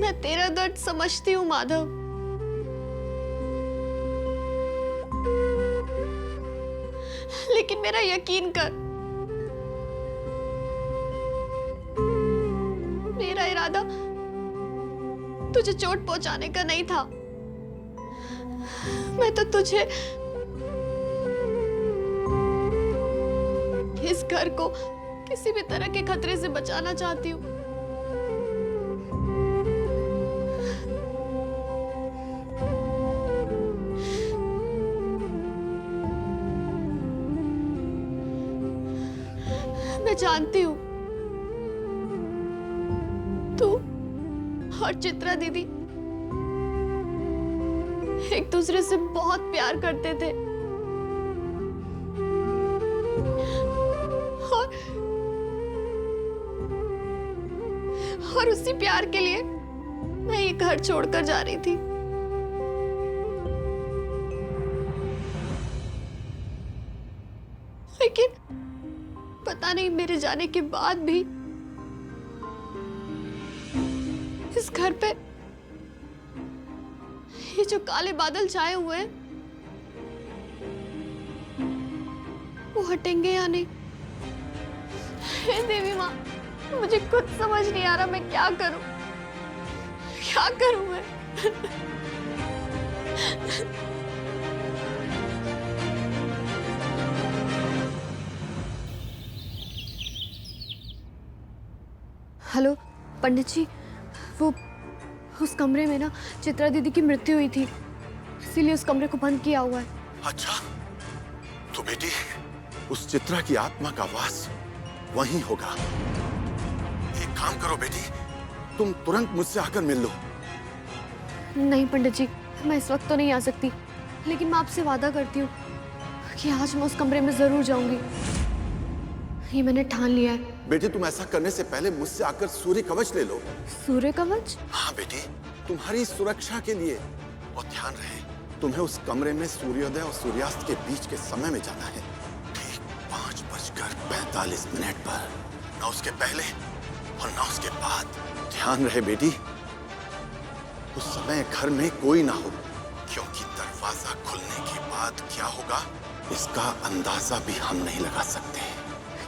मैं तेरा दर्द समझती हूँ माधव, लेकिन मेरा यकीन कर, मेरा इरादा तुझे चोट पहुंचाने का नहीं था। मैं तो तुझे, इस घर को किसी भी तरह के खतरे से बचाना चाहती हूँ। मैं जानती हूँ तू और चित्रा दीदी एक दूसरे से बहुत प्यार करते थे और उसी प्यार के लिए मैं ये घर छोड़कर जा रही थी। लेकिन पता नहीं मेरे जाने के बाद भी इस घर पे ये जो काले बादल छाए हुए हैं वो हटेंगे या नहीं। हे देवी माँ, मुझे खुद समझ नहीं आ रहा मैं क्या करूं, क्या करूं मैं। हेलो पंडित जी, वो उस कमरे में ना चित्रा दीदी की मृत्यु हुई थी, इसीलिए उस कमरे को बंद किया हुआ है। अच्छा, तो बेटी उस चित्रा की आत्मा का वास वहीं होगा। एक काम करो बेटी, तुम तुरंत मुझसे आकर मिल लो। नहीं पंडित जी, मैं इस वक्त तो नहीं आ सकती, लेकिन मैं आपसे वादा करती हूँ कि आज मैं उस कमरे में जरूर जाऊंगी। ये मैंने ठान लिया है। बेटी तुम ऐसा करने से पहले मुझसे आकर सूर्य कवच ले लो। सूर्य कवच? हाँ बेटी, तुम्हारी सुरक्षा के लिए। और ध्यान रहे, तुम्हें उस कमरे में सूर्योदय और सूर्यास्त के बीच के समय में जाना है, ठीक 5:45 पर। ना उसके पहले और ना उसके बाद। ध्यान रहे बेटी, उस समय घर में कोई ना हो, क्योंकि दरवाजा खुलने के बाद क्या होगा इसका अंदाजा भी हम नहीं लगा सकते।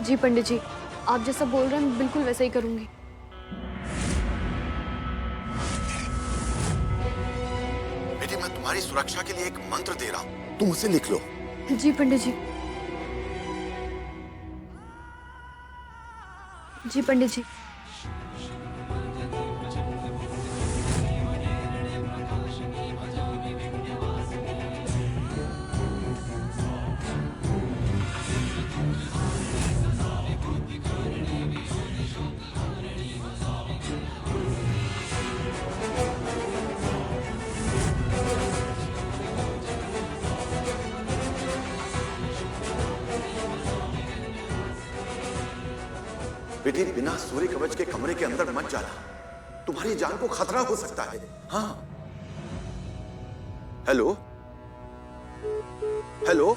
जी पंडित जी, आप जैसा बोल रहे हैं मैं बिल्कुल वैसा ही करूंगी। बेटी मैं तुम्हारी सुरक्षा के लिए एक मंत्र दे रहा हूं, तुम उसे लिख लो। जी पंडित जी। जी पंडित जी। बेटी बिना सूर्य कवच के कमरे के अंदर मत जाना, तुम्हारी जान को खतरा हो सकता है। हाँ हेलो हेलो,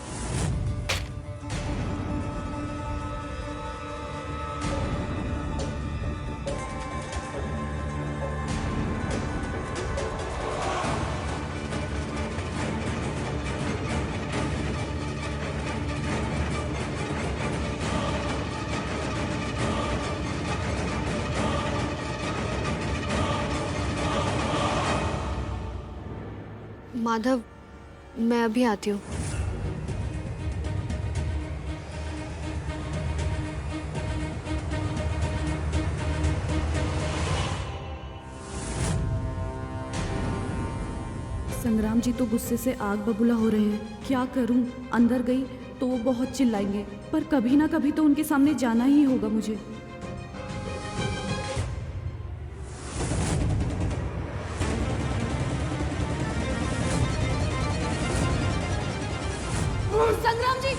माधव, मैं अभी आती हूँ। संग्राम जी तो गुस्से से आग बबूला हो रहे हैं। क्या करूं? अंदर गई तो वो बहुत चिल्लाएंगे, पर कभी ना कभी तो उनके सामने जाना ही होगा मुझे। संग्राम जी!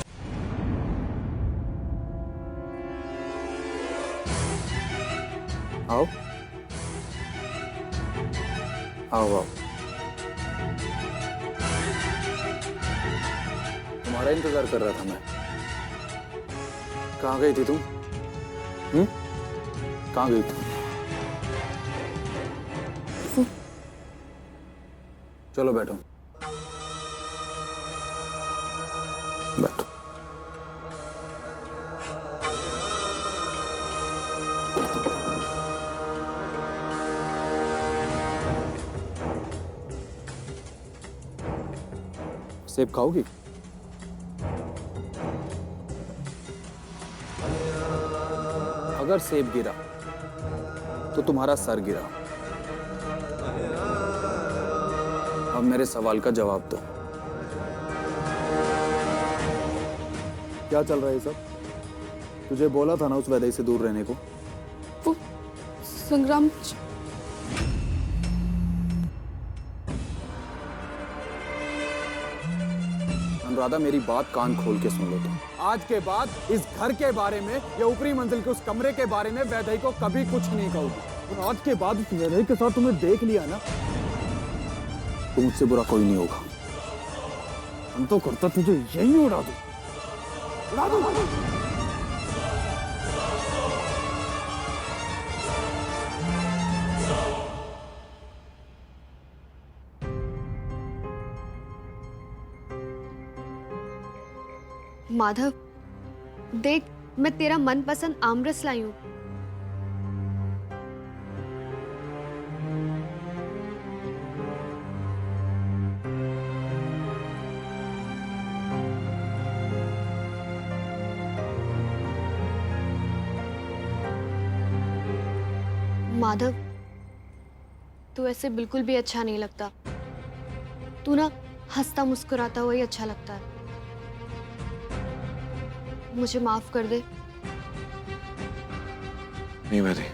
आओ आओ आओ, तुम्हारा इंतजार कर रहा था मैं। कहाँ गई थी तुम? कहाँ गई थी? वो चलो बैठो। बैठो। सेब खाओगी? अगर सेब गिरा तो तुम्हारा सर गिरा। अब मेरे सवाल का जवाब दो। क्या चल रहा है सब? तुझे बोला था ना उस वैदई से दूर रहने को। वो संग्राम अनुराधा, मेरी बात कान खोल के सुन लो तुम। आज के बाद इस घर के बारे में या ऊपरी मंजिल के उस कमरे के बारे में वैदई को कभी कुछ नहीं कहोगी। और आज के बाद उस वैदई के साथ तुम्हें देख लिया ना, तो मुझसे बुरा कोई नहीं होगा। हम तो करता तुझे यही उड़ा दूं। उड़ा दूं। माधव, देख, मैं तेरा मनपसंद आमरस लाई हूँ। माधव, तू ऐसे बिल्कुल भी अच्छा नहीं लगता। तू ना हंसता मुस्कुराता हुआ ही अच्छा लगता है। मुझे माफ कर दे। नहीं वैदई,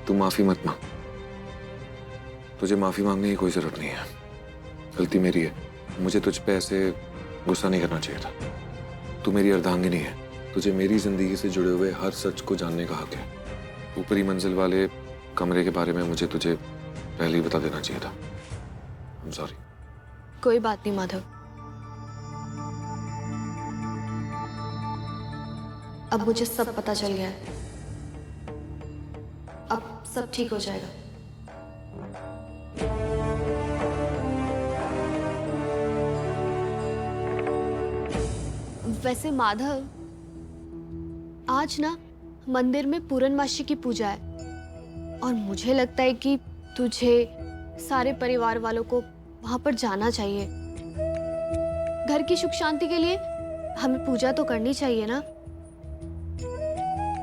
तू माफी मत मांग। तुझे माफी मांगने की कोई जरूरत नहीं है। गलती मेरी है। मुझे तुझ पे ऐसे गुस्सा नहीं करना चाहिए था। तू मेरी अर्धांगिनी है। तुझे मेरी जिंदगी से जुड़े हुए हर सच को जानने का हक है। ऊपरी मंजिल वाले कमरे के बारे में मुझे तुझे पहले ही बता देना चाहिए था। I'm sorry। कोई बात नहीं माधव, अब मुझे सब पता चल गया है। अब सब ठीक हो जाएगा। वैसे माधव, आज ना मंदिर में पूर्णमासी की पूजा है और मुझे लगता है कि तुझे सारे परिवार वालों को वहां पर जाना चाहिए। घर की सुख शांति के लिए हमें पूजा तो करनी चाहिए ना।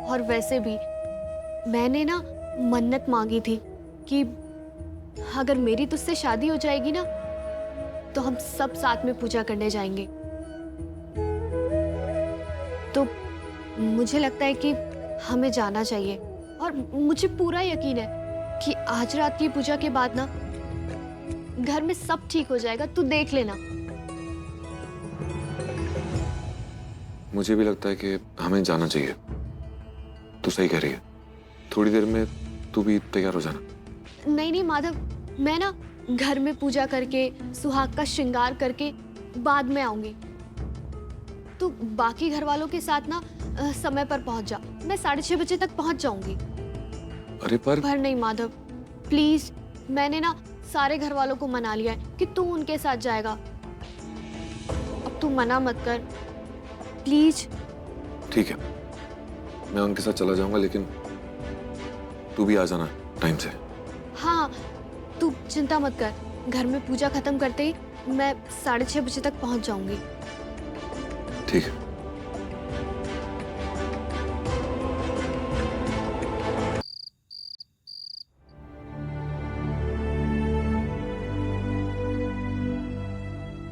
और वैसे भी मैंने ना मन्नत मांगी थी कि अगर मेरी तुझसे शादी हो जाएगी ना, तो हम सब साथ में पूजा करने जाएंगे। तो मुझे लगता है कि हमें जाना चाहिए और मुझे पूरा यकीन है कि आज रात की पूजा के बाद ना घर में सब ठीक हो जाएगा। तू देख लेना। मुझे भी लगता है कि हमें जाना चाहिए। तू सही कह रही है। थोड़ी देर में तू भी तैयार हो जाना। नहीं नहीं माधव, मैं ना घर में पूजा करके सुहाग का श्रृंगार करके बाद में आऊंगी। तू बाकी घर वालों के साथ ना समय पर पहुंच जा। मैं 6:30 बजे तक पहुंच जाऊंगी। अरे पर नहीं माधव, प्लीज, मैंने ना सारे घर वालों को मना लिया है कि तू उनके साथ जाएगा। अब तू मना मत कर प्लीज। ठीक है, मैं उनके साथ चला जाऊंगा, लेकिन तू भी आ जाना टाइम से। हाँ, तू चिंता मत कर। घर में पूजा खत्म करते ही मैं 6:30 बजे तक पहुंच जाऊंगी। ठीक है।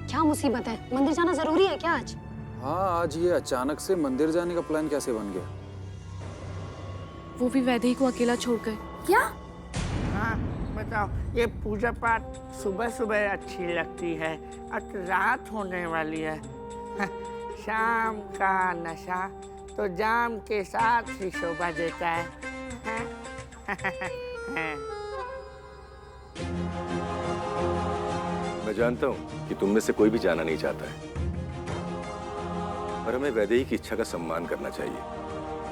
क्या मुसीबत है? मंदिर जाना जरूरी है क्या आज? हाँ, आज ये अचानक से मंदिर जाने का प्लान कैसे बन गया? वो भी वैदेही को अकेला छोड़कर। क्या? हाँ बताओ, ये पूजा पाठ सुबह सुबह अच्छी लगती है। अब रात होने वाली है। शाम का नशा तो जाम के साथ ही शोभा देता है। मैं जानता हूँ कि तुम में से कोई भी जाना नहीं चाहता है, पर हमें वैदेही की इच्छा का सम्मान करना चाहिए।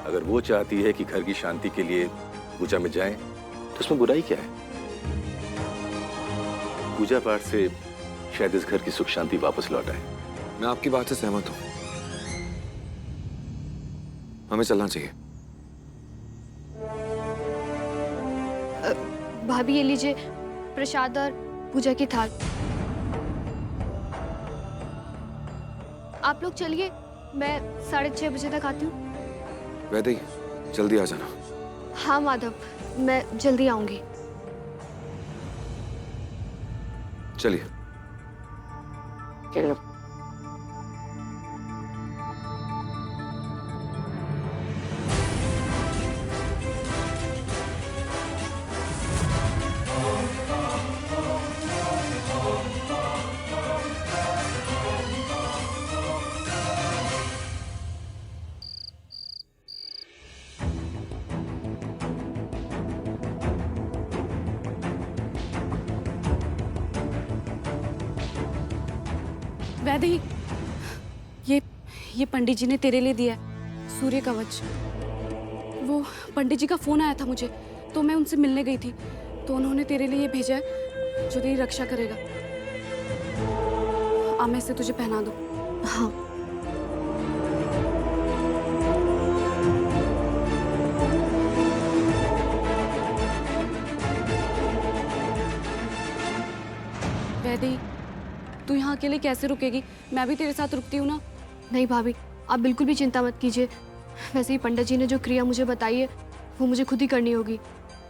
अगर वो चाहती है कि घर की शांति के लिए पूजा में जाएं, तो उसमें बुराई क्या है? पूजा पाठ से शायद इस घर की सुख शांति वापस लौट आए। मैं आपकी बात से सहमत हूं। हमें चलना चाहिए। भाभी ये लीजिए प्रसाद और पूजा की थाल। आप लोग चलिए, मैं 6:30 बजे तक आती हूँ। वैदे जल्दी आ जाना। हाँ माधव, मैं जल्दी आऊंगी। चलिए। चलो। वैदेही, ये पंडित जी ने तेरे लिए दिया है सूर्य कवच। वो पंडित जी का फोन आया था मुझे, तो मैं उनसे मिलने गई थी, तो उन्होंने तेरे लिए ये भेजा है जो तेरी रक्षा करेगा। आ मैं इसे तुझे पहना दूं। हाँ। वैदेही, तू यहाँ अकेले कैसे रुकेगी? मैं भी तेरे साथ रुकती हूँ ना। नहीं भाभी, आप बिल्कुल भी चिंता मत कीजिए। वैसे ही पंडित जी ने जो क्रिया मुझे बताई है वो मुझे खुद ही करनी होगी।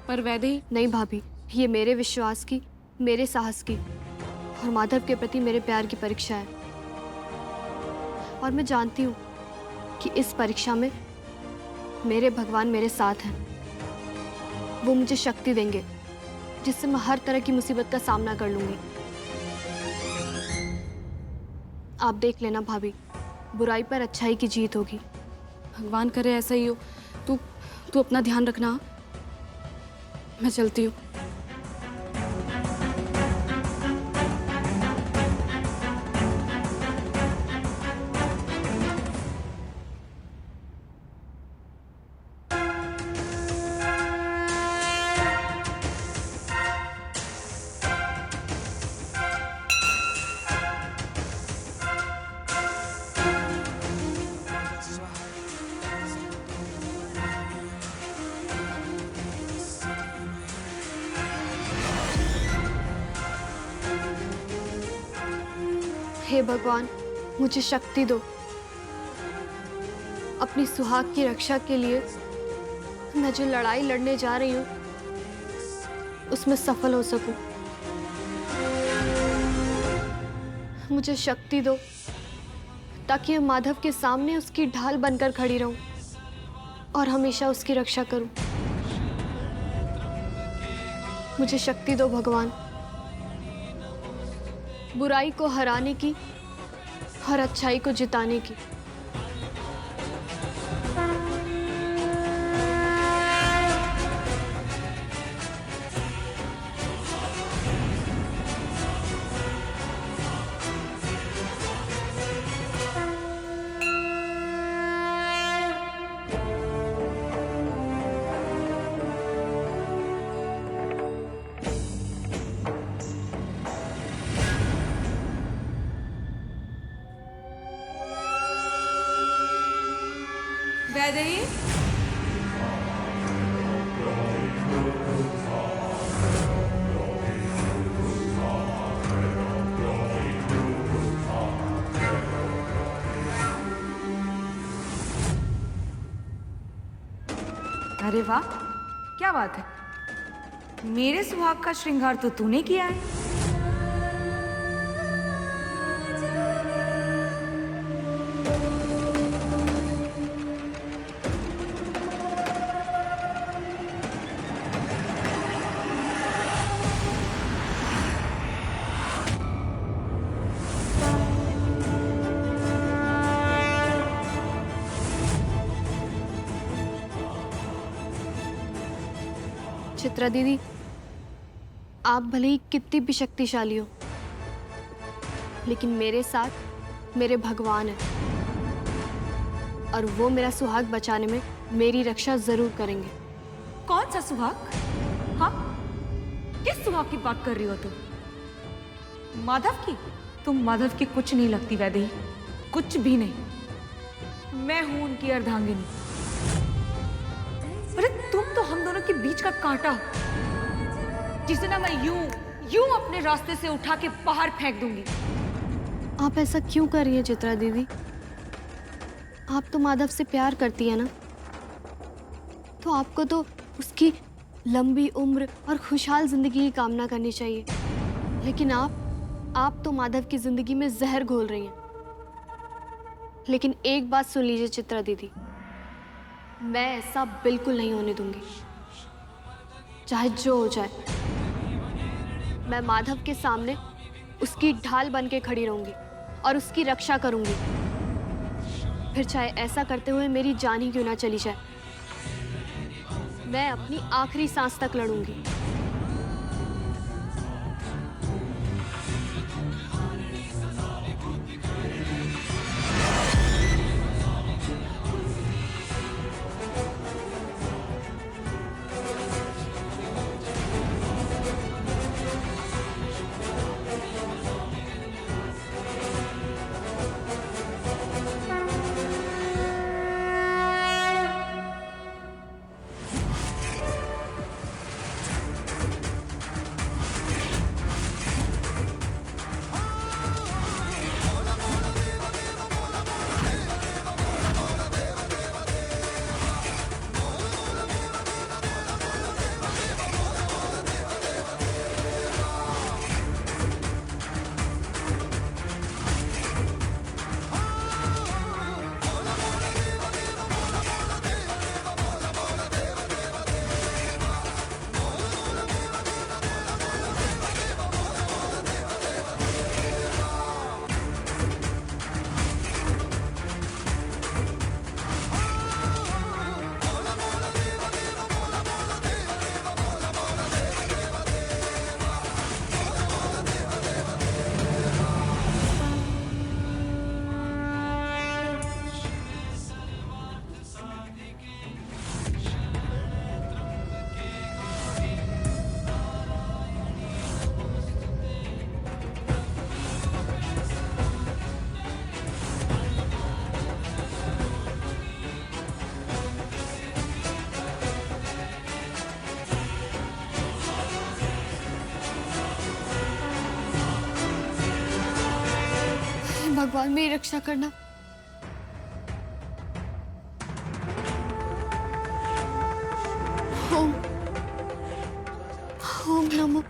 पर वैदेही, नहीं भाभी, ये मेरे विश्वास की, मेरे साहस की और माधव के प्रति मेरे प्यार की परीक्षा है। और मैं जानती हूँ कि इस परीक्षा में मेरे भगवान मेरे साथ हैं। वो मुझे शक्ति देंगे जिससे मैं हर तरह की मुसीबत का सामना कर लूंगी। आप देख लेना भाभी, बुराई पर अच्छाई की जीत होगी। भगवान करे ऐसा ही हो। तू अपना ध्यान रखना। मैं चलती हूँ। हे भगवान, मुझे शक्ति दो। अपनी सुहाग की रक्षा के लिए मैं जो लड़ाई लड़ने जा रही हूँ उसमें सफल हो सकूं। मुझे शक्ति दो ताकि मैं माधव के सामने उसकी ढाल बनकर खड़ी रहूं और हमेशा उसकी रक्षा करूं। मुझे शक्ति दो भगवान, बुराई को हराने की और अच्छाई को जिताने की। वैदेही, अरे वाह, क्या बात है। मेरे सुहाग का श्रृंगार तो तूने किया है। चित्रा दीदी, आप भले ही कितनी भी शक्तिशाली हो, लेकिन मेरे साथ मेरे भगवान हैं और वो मेरा सुहाग बचाने में मेरी रक्षा जरूर करेंगे। कौन सा सुहाग? हाँ, किस सुहाग की बात कर रही हो तुम? माधव की? तुम माधव की कुछ नहीं लगती वैदेही, कुछ भी नहीं। मैं हूं उनकी अर्धांगिनी। अरे तुम तो हम दोनों के बीच का कांटा हो, जिसे ना मैं यूं अपने रास्ते से उठा के बाहर फेंक दूंगी। आप ऐसा क्यों कर रही हैं चित्रा दीदी? आप तो माधव से प्यार करती है ना, तो आपको तो उसकी लंबी उम्र और खुशहाल जिंदगी की कामना करनी चाहिए। लेकिन आप तो माधव की जिंदगी में जहर घोल रही हैं। लेकिन एक बात सुन लीजिए चित्रा दीदी, मैं ऐसा बिल्कुल नहीं होने दूंगी, चाहे जो हो जाए। मैं माधव के सामने उसकी ढाल बन के खड़ी रहूंगी और उसकी रक्षा करूंगी, फिर चाहे ऐसा करते हुए मेरी जान ही क्यों ना चली जाए। मैं अपनी आखिरी सांस तक लड़ूंगी। भगवान मेरी रक्षा करना। ओम ओम नमो।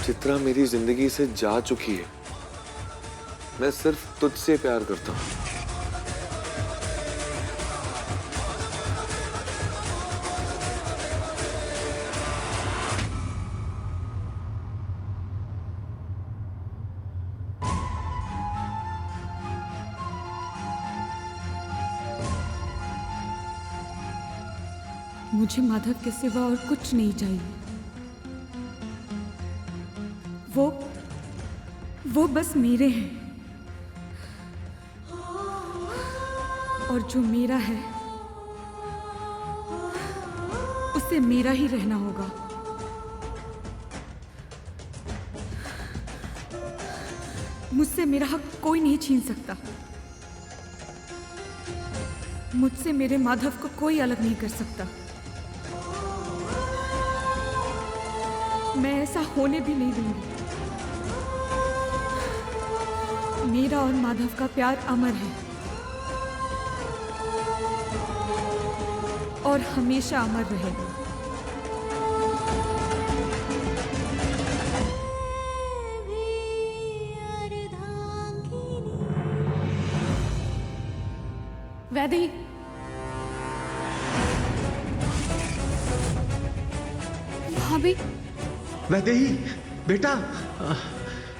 चित्रा मेरी जिंदगी से जा चुकी है। मैं सिर्फ तुझसे प्यार करता हूं। मुझे माधव के सिवा और कुछ नहीं चाहिए। वो बस मेरे हैं, और जो मेरा है उसे मेरा ही रहना होगा। मुझसे मेरा हक कोई नहीं छीन सकता। मुझसे मेरे माधव को कोई अलग नहीं कर सकता। मैं ऐसा होने भी नहीं दूंगी। मेरा और माधव का प्यार अमर है और हमेशा अमर रहेगा। वैदेही, भाभी, वैदेही बेटा,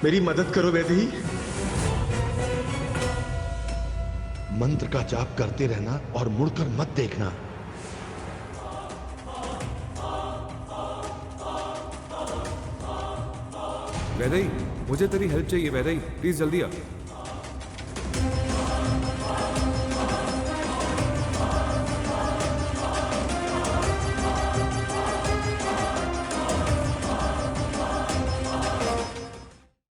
मेरी मदद करो वैदेही। मंत्र का जाप करते रहना और मुड़कर मत देखना। वैदेही, मुझे तेरी हेल्प चाहिए वैदेही, प्लीज जल्दी आ।